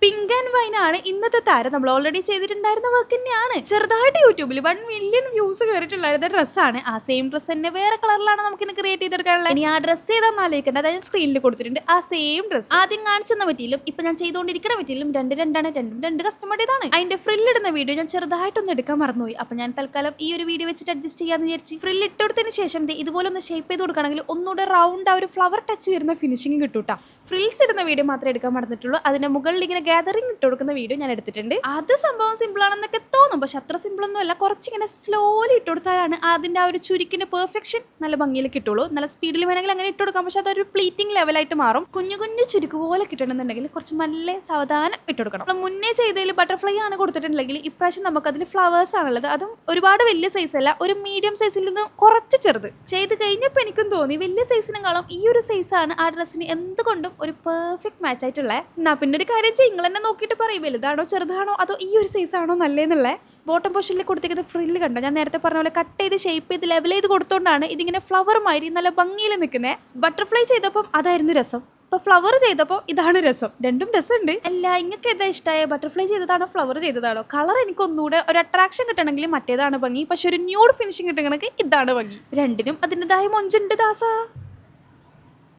Pink and wine ആണ് ഇന്നത്തെ താരം. നമ്മൾ ഓൾറെഡി ചെയ്തിട്ടുണ്ടായിരുന്ന വർക്ക് തന്നെയാണ്. ചെറുതായിട്ട് യൂട്യൂബിൽ 1 മില്യൺ വ്യൂസ് കയറിയിട്ടുള്ള ഡ്രസ്സാണ്. ആ സെയിം ഡ്രസ്സ് തന്നെ വേറെ കളറിലാണ് നമുക്ക് ഇന്ന് ക്രിയേറ്റ് ചെയ്തെടുക്കാനുള്ളത്. ഇനി ആ ഡ്രസ്സ് ചെയ്താൽ ആലോചിക്കേണ്ട, അതായത് സ്ക്രീനിൽ കൊടുത്തിട്ടുണ്ട് ആ സെയിം ഡ്രസ്സ്. ആദ്യം കാണിച്ചെന്ന പറ്റിയിലും ഇപ്പൊ ഞാൻ ചെയ്തുകൊണ്ടിരിക്കുന്ന പറ്റിയിലും രണ്ട് കസ്റ്റമറുടേതാണ്. അതിന്റെ ഫ്രില്ല് ഇടുന്ന വീഡിയോ ഞാൻ ചെറുതായിട്ടൊന്ന് എടുക്കാൻ മറന്നുപോയി. അപ്പൊ ഞാൻ തൽക്കാലം ഈ ഒരു വീഡിയോ വെച്ചിട്ട് അഡ്ജസ്റ്റ് ചെയ്യാന്ന് വിചാരിച്ചു. ഫ്രില്ല് ഇട്ടെടുത്തതിന് ശേഷം ഇതുപോലെ ഒന്ന് ഷേപ്പ് ചെയ്ത് കൊടുക്കുകയാണെങ്കിൽ ഒന്നുകൂടെ റൗണ്ട് ആ ഒരു ഫ്ലവർ ടച്ച് വരുന്ന ഫിനിഷിംഗ് കിട്ടൂട്ടാ. ഫ്രിൽസ് ഇടുന്ന വീഡിയോ മാത്രമേ എടുക്കാൻ മറന്നിട്ടുള്ളൂ. അതിന്റെ മുകളിൽ ഇങ്ങനെ ഗാദറിംഗ് ഇട്ട് കൊടുക്കുന്ന വീഡിയോ ഞാൻ എടുത്തിട്ടുണ്ട്. അത് സംഭവം സിമ്പിൾ ആണെന്നൊക്കെ തോന്നും, പക്ഷെ അത്ര സിമ്പിൾ ഒന്നും അല്ല. കുറച്ചിങ്ങനെ സ്ലോലി ഇട്ട് കൊടുത്താലാണ് അതിന്റെ ആ ഒരു ചുരുക്കിന്റെ പെർഫെക്ഷൻ നല്ല ഭംഗിയിൽ കിട്ടുള്ളൂ. നല്ല സ്പീഡിൽ വേണമെങ്കിൽ അങ്ങനെ ഇട്ട് കൊടുക്കാം, പക്ഷെ അതൊരു പ്ലീറ്റിംഗ് ലെവലായിട്ട് മാറും. കുഞ്ഞു കുഞ്ഞു ചുരുക്ക് പോലെ കിട്ടണമെന്നുണ്ടെങ്കിൽ കുറച്ച് നല്ല സാവധാനം ഇട്ട് കൊടുക്കണം. നമ്മൾ മുന്നേ ചെയ്തതിൽ ബട്ടർഫ്ലൈ ആണ് കൊടുത്തിട്ടുണ്ടെങ്കിൽ ഇപ്രാവശ്യം നമുക്ക് അതിൽ ഫ്ലവേഴ്സ് ആണുള്ളത്. അതും ഒരുപാട് വലിയ സൈസ് അല്ല, ഒരു മീഡിയം സൈസിൽ നിന്ന് കുറച്ച് ചെറുത് ചെയ്ത് കഴിഞ്ഞപ്പോൾ എനിക്കും തോന്നി വലിയ സൈസിനെക്കാളും ഈ ഒരു സൈസാണ് ആ ഡ്രസ്സിന് എന്തുകൊണ്ടും ഒരു പെർഫെക്റ്റ് മാച്ച് ആയിട്ടുള്ളത്. എന്നാ പിന്നെ ഒരു കാര്യം ചെയ്യും, നിങ്ങൾ തന്നെ നോക്കിയിട്ട് പറയും വലുതാണോ ചെറുതാണോ അതോ ഈ ഒരു സൈസ് ആണോ നല്ലതെന്നുള്ളത്. ബോട്ടം പോർഷനിൽ കൊടുത്തിരിക്കുന്ന ഫ്രില്ല് കണ്ടോ, ഞാൻ നേരത്തെ പറഞ്ഞ പോലെ കട്ട് ചെയ്ത് ഷേപ്പ് ചെയ്ത് ലെവൽ ചെയ്ത് കൊടുത്തോണ്ടാണ് ഇതിങ്ങനെ ഫ്ലവർ മാതിരി നല്ല ഭംഗിയിൽ നിൽക്കുന്നത്. ബട്ടർഫ്ലൈ ചെയ്തപ്പം അതായിരുന്നു രസം, ഇപ്പൊ ഫ്ലവർ ചെയ്തപ്പോൾ ഇതാണ് രസം. രണ്ടും രസമുണ്ട്. അല്ല, ഇങ്ങൾക്ക് ഏതാ ഇഷ്ടമായ, ബട്ടർഫ്ലൈ ചെയ്തതാണോ ഫ്ലവർ ചെയ്തതാണോ? കളർ എനിക്ക് ഒന്നുകൂടെ ഒരു അട്രാക്ഷൻ കിട്ടണമെങ്കിൽ മറ്റേതാണ് ഭംഗി, പക്ഷെ ഒരു ന്യൂഡ് ഫിനിഷിംഗ് കിട്ടണമെങ്കിൽ ഇതാണ് ഭംഗി. രണ്ടിനും അതിൻ്റെതായ മൊഞ്ചുണ്ട് ദാസാ.